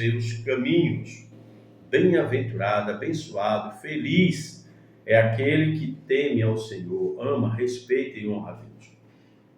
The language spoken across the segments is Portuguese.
seus caminhos. Bem-aventurado, abençoado, feliz é aquele que teme ao Senhor, ama, respeita e honra a Deus.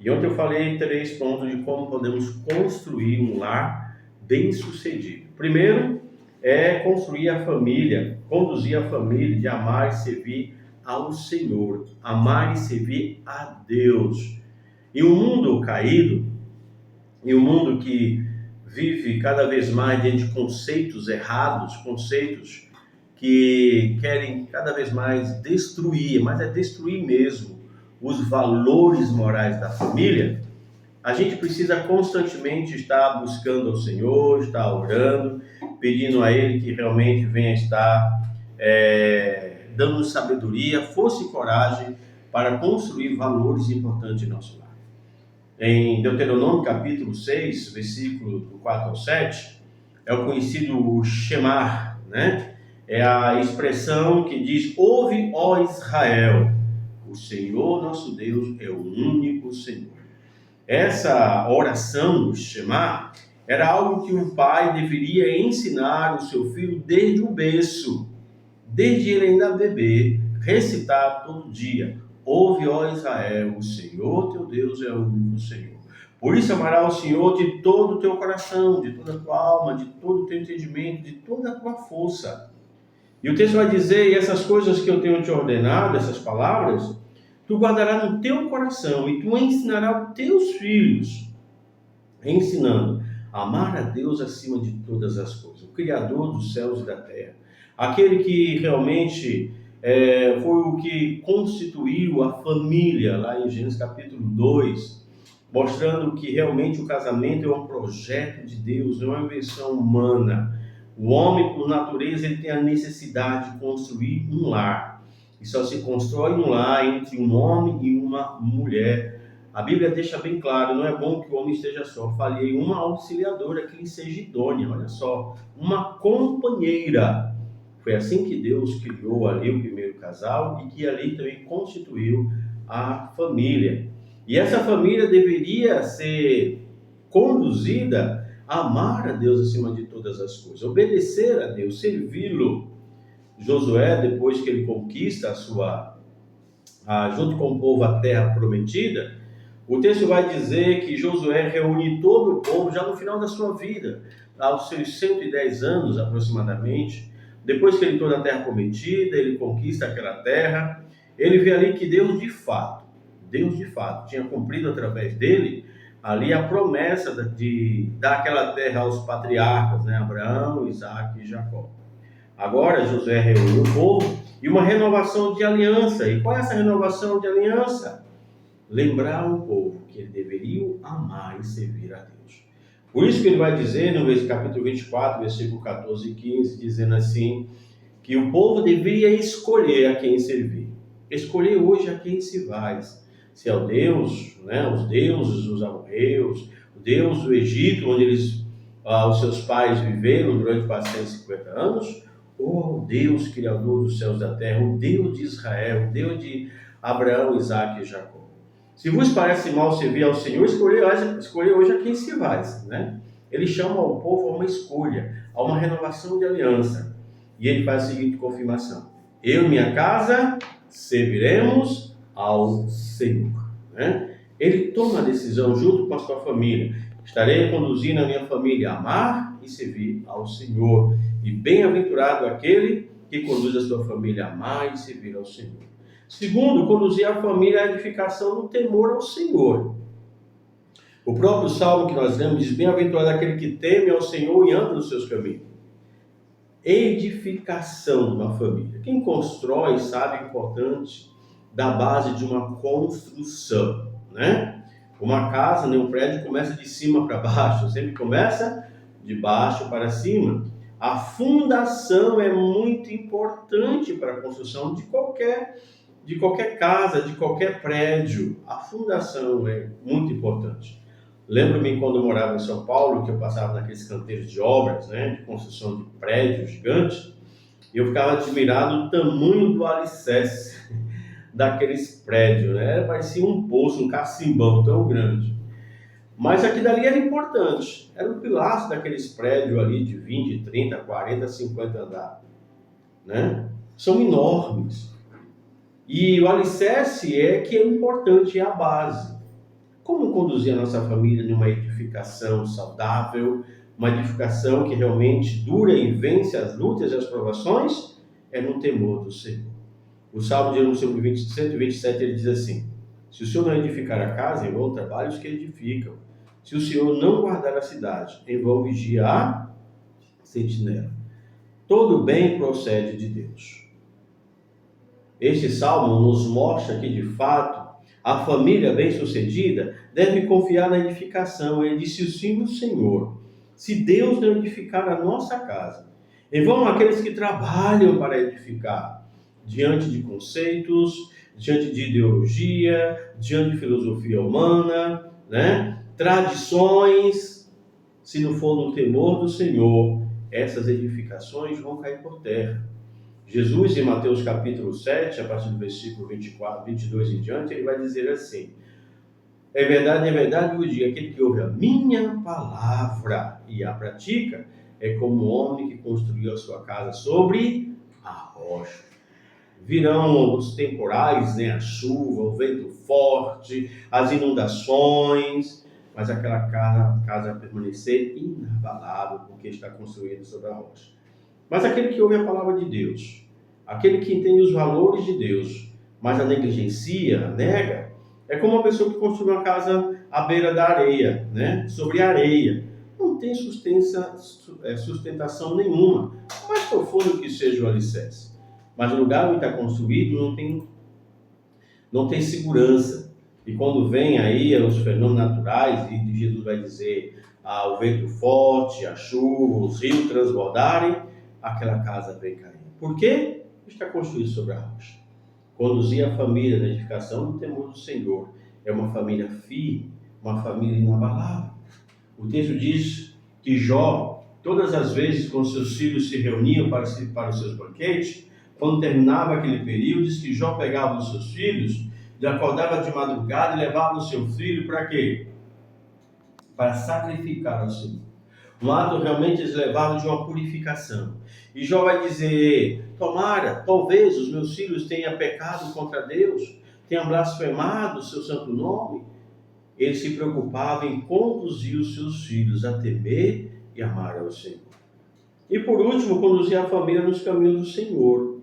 E ontem eu falei 3 pontos de como podemos construir um lar bem-sucedido. Primeiro é construir a família, conduzir a família de amar e servir ao Senhor, amar e servir a Deus. E um mundo caído, e um mundo que vive cada vez mais dentro de conceitos errados, conceitos que querem cada vez mais destruir, mas é destruir mesmo os valores morais da família. A gente precisa constantemente estar buscando ao Senhor, estar orando, pedindo a Ele que realmente venha estar dando sabedoria, força e coragem para construir valores importantes em nosso lar. Em Deuteronômio capítulo 6, versículo do 4 ao 7, é o conhecido Shemar, né? É a expressão que diz: ouve, ó Israel, o Senhor nosso Deus é o único Senhor. Essa oração, o Shemar, era algo que um pai deveria ensinar o seu filho desde o berço, desde ele ainda bebê, recitar todo dia: ouve, ó Israel, o Senhor teu Deus é o único Senhor. Por isso amará o Senhor de todo o teu coração, de toda a tua alma, de todo o teu entendimento, de toda a tua força. E o texto vai dizer: e essas coisas que eu tenho te ordenado, essas palavras, tu guardarás no teu coração e tu ensinarás aos teus filhos, ensinando a amar a Deus acima de todas as coisas, o Criador dos céus e da terra, aquele que realmente foi o que constituiu a família, lá em Gênesis capítulo 2, mostrando que realmente o casamento é um projeto de Deus, não é uma invenção humana. O homem, por natureza, ele tem a necessidade de construir um lar. E só se constrói um lar entre um homem e uma mulher. A Bíblia deixa bem claro: não é bom que o homem esteja só. Falei uma auxiliadora que lhe seja idônea. Olha só, uma companheira. Foi assim que Deus criou ali o primeiro casal e que ali também constituiu a família. E essa família deveria ser conduzida a amar a Deus acima de todas as coisas, obedecer a Deus, servi-lo. Josué, depois que ele conquista junto com o povo a terra prometida, o texto vai dizer que Josué reúne todo o povo já no final da sua vida, aos seus 110 anos aproximadamente. Depois que ele entrou na terra prometida, ele conquista aquela terra, ele vê ali que Deus de fato tinha cumprido através dele ali a promessa de dar aquela terra aos patriarcas, né? Abraão, Isaac e Jacó. Agora Josué reúne o povo e uma renovação de aliança. E qual é essa renovação de aliança? Lembrar o povo que ele deveria amar e servir a Deus. Por isso que ele vai dizer no capítulo 24, versículo 14 e 15, dizendo assim, que o povo deveria escolher a quem servir. Escolher hoje a quem se vai. Se é o Deus, né, os deuses dos amorreus, o Deus do Egito, onde os seus pais viveram durante 450 anos, ou o Deus criador dos céus e da terra, o Deus de Israel, o Deus de Abraão, Isaac e Jacó. Se vos parece mal servir ao Senhor, escolher hoje a quem se vai, né? Ele chama o povo a uma escolha, a uma renovação de aliança. E ele faz a seguinte confirmação: eu e minha casa serviremos ao Senhor, né? Ele toma a decisão junto com a sua família: estarei conduzindo a minha família a amar e servir ao Senhor. E bem-aventurado aquele que conduz a sua família a amar e servir ao Senhor. Segundo, conduzir a família à edificação no temor ao Senhor. O próprio Salmo que nós lemos diz: bem-aventurado aquele que teme ao Senhor e anda nos seus caminhos. Edificação de uma família. Quem constrói sabe o importante da base de uma construção, né? Uma casa, um prédio começa de cima para baixo, sempre começa de baixo para cima. A fundação é muito importante para a construção de qualquer casa, de qualquer prédio. A fundação é muito importante. Lembro-me quando eu morava em São Paulo, que eu passava naqueles canteiros de obras, né, de construção de prédios gigantes, e eu ficava admirado do tamanho do alicerce daqueles prédios, né? Parecia um poço, um cacimbão tão grande. Mas aquilo ali era importante. Era o pilar daqueles prédios ali de 20, 30, 40, 50 andares, né? São enormes. E o alicerce é que é importante, é a base. Como conduzir a nossa família numa edificação saudável, uma edificação que realmente dura e vence as lutas e as provações? É no temor do Senhor. O Salmo de número 127, ele diz assim: se o Senhor não edificar a casa, em vão trabalham os que edificam. Se o Senhor não guardar a cidade, em vão vigia a sentinela. Todo bem procede de Deus. Este salmo nos mostra que, de fato, a família bem-sucedida deve confiar na edificação. Ele disse: sim, o Senhor. Se Deus não edificar a nossa casa, em vão aqueles que trabalham para edificar, diante de conceitos, diante de ideologia, diante de filosofia humana, né? Tradições. Se não for no temor do Senhor, essas edificações vão cair por terra. Jesus, em Mateus capítulo 7, a partir do versículo 24, 22 em diante, ele vai dizer assim: é verdade, vos digo, aquele que ouve a minha palavra e a pratica, é como um homem que construiu a sua casa sobre a rocha. Virão os temporais, né? A chuva, o vento forte, as inundações, mas aquela casa vai permanecer inabalável, porque está construída sobre a rocha. Mas aquele que ouve a palavra de Deus, aquele que entende os valores de Deus, mas a negligencia, a nega, é como uma pessoa que construiu uma casa à beira da areia, né? Sobre a areia. Não tem sustentação nenhuma, por mais profundo que seja o alicerce. Mas o lugar onde está construído não tem segurança. E quando vem aí os fenômenos naturais, e Jesus vai dizer o vento forte, a chuva, os rios transbordarem, aquela casa vem cair. Por quê? Está construído sobre a rocha. Conduzir a família na edificação no temor do Senhor é uma família firme, uma família inabalável. O texto diz que Jó, todas as vezes quando seus filhos se reuniam para os seus banquetes, quando terminava aquele período, diz que Jó pegava os seus filhos, acordava de madrugada e levava o seu filho para quê? Para sacrificar ao Senhor. Um ato realmente elevado de uma purificação. E Jó vai dizer: talvez os meus filhos tenham pecado contra Deus, tenham blasfemado o seu santo nome. Ele se preocupava em conduzir os seus filhos a temer e amar ao Senhor. E por último, conduzir a família nos caminhos do Senhor.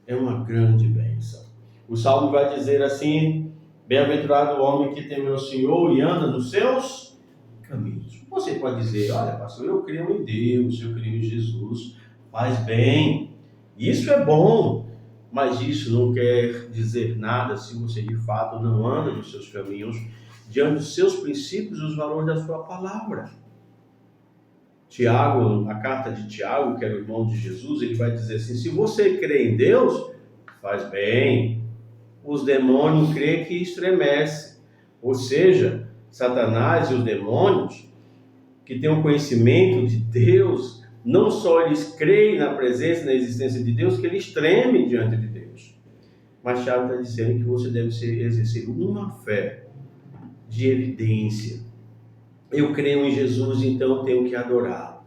É uma grande bênção. O Salmo vai dizer assim: bem-aventurado o homem que teme ao Senhor e anda nos seus caminhos. Você pode dizer: olha, pastor, eu creio em Deus, eu creio em Jesus. Faz bem. Isso é bom. Mas isso não quer dizer nada se você de fato não anda nos seus caminhos, diante dos seus princípios e os valores da sua palavra. Tiago, a carta de Tiago, que era o irmão de Jesus, ele vai dizer assim: se você crê em Deus, faz bem. Os demônios creem que estremece. Ou seja, Satanás e os demônios, que têm um conhecimento de Deus, não só eles creem na presença e na existência de Deus, que eles tremem diante de Deus. Mas Tiago está dizendo que você deve exercer uma fé de evidência. Eu creio em Jesus, então eu tenho que adorá-lo.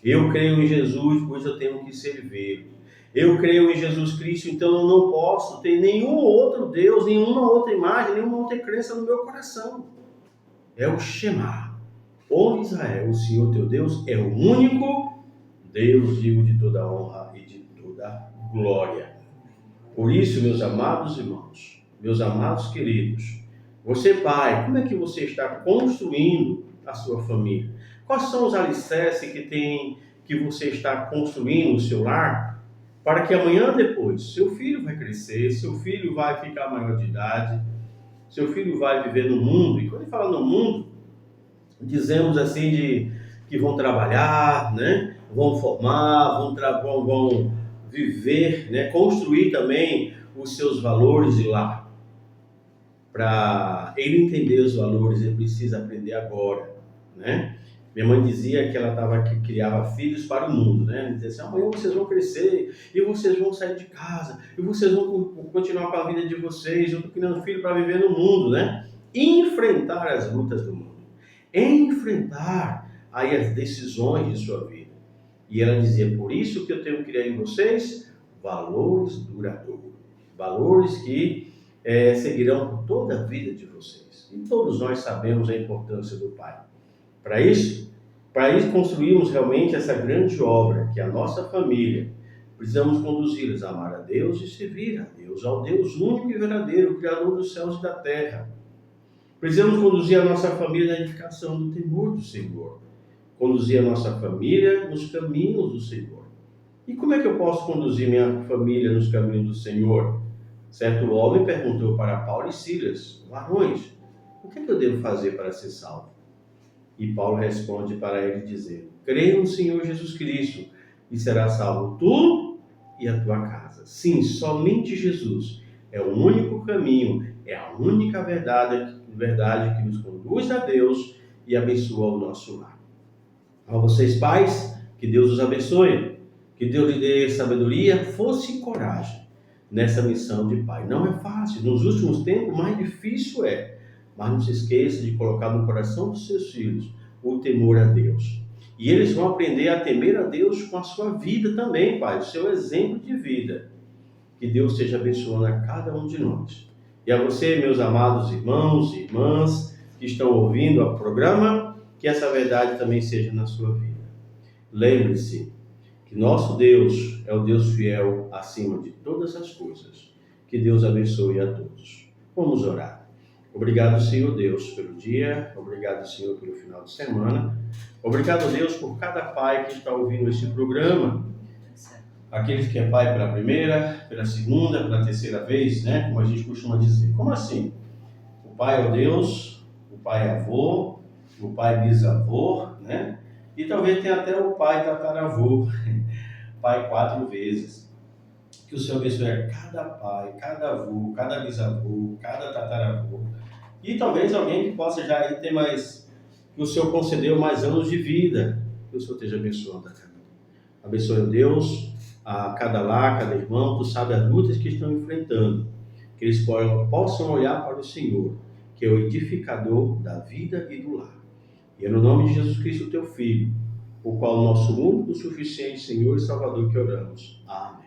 Eu creio em Jesus, pois eu tenho que servi-lo. Eu creio em Jesus Cristo, então eu não posso ter nenhum outro Deus, nenhuma outra imagem, nenhuma outra crença no meu coração. É o Shema. Ouve Israel, o Senhor teu Deus é o único Deus, digo, de toda honra e de toda glória. Por isso, meus amados irmãos, meus amados queridos, você pai, como é que você está construindo a sua família? Quais são os alicerces que você está construindo no seu lar, para que amanhã depois, seu filho vai crescer, seu filho vai ficar maior de idade, seu filho vai viver no mundo, e quando ele fala no mundo, dizemos assim que vão trabalhar, né? Vão formar, vão viver, né? Construir também os seus valores de lá. Para ele entender os valores, ele precisa aprender agora, né? Minha mãe dizia que ela criava filhos para o mundo, né? Ela dizia assim: amanhã vocês vão crescer, e vocês vão sair de casa, e vocês vão continuar com a vida de vocês, eu estou criando filho para viver no mundo, né? E enfrentar as lutas do mundo. enfrentar aí as decisões de sua vida. E ela dizia, por isso que eu tenho que criar em vocês valores duradouros, valores que seguirão por toda a vida de vocês. E todos nós sabemos a importância do Pai. Para isso construirmos realmente essa grande obra, que é a nossa família, precisamos conduzi-los a amar a Deus e servir a Deus, ao Deus único e verdadeiro, o Criador dos céus e da terra. Precisamos conduzir a nossa família na edificação do temor do Senhor, conduzir a nossa família nos caminhos do Senhor. E como é que eu posso conduzir minha família nos caminhos do Senhor? Certo homem perguntou para Paulo e Silas, varões, o que é que eu devo fazer para ser salvo? E Paulo responde para ele dizendo, creia no Senhor Jesus Cristo e será salvo tu e a tua casa. Sim, somente Jesus é o único caminho, é a única verdade que nos conduz a Deus e abençoa o nosso lar. A vocês pais, que Deus os abençoe, que Deus lhe dê sabedoria, força e coragem nessa missão de pai. Não é fácil, nos últimos tempos mais difícil é, mas não se esqueça de colocar no coração dos seus filhos o temor a Deus. E eles vão aprender a temer a Deus com a sua vida também, pai, o seu exemplo de vida. Que Deus esteja abençoando a cada um de nós. E a você, meus amados irmãos e irmãs que estão ouvindo o programa, que essa verdade também seja na sua vida. Lembre-se que nosso Deus é o Deus fiel acima de todas as coisas. Que Deus abençoe a todos. Vamos orar. Obrigado, Senhor Deus, pelo dia. Obrigado, Senhor, pelo final de semana. Obrigado, Deus, por cada pai que está ouvindo este programa. Aqueles que é pai pela primeira, pela segunda, pela terceira vez, né? Como a gente costuma dizer. Como assim? O pai é o Deus, o pai é avô, o pai bisavô, né? E talvez tenha até o pai tataravô, pai 4 vezes. Que o Senhor abençoe cada pai, cada avô, cada bisavô, cada tataravô. E talvez alguém que possa já aí ter mais, que o Senhor concedeu mais anos de vida. Que o Senhor esteja abençoando a cada um. Abençoe o Deus, a cada lar, cada irmão, tu sabe as lutas que estão enfrentando. Que eles possam olhar para o Senhor, que é o edificador da vida e do lar. E é no nome de Jesus Cristo, teu Filho, o qual o nosso único, suficiente Senhor e Salvador que oramos. Amém.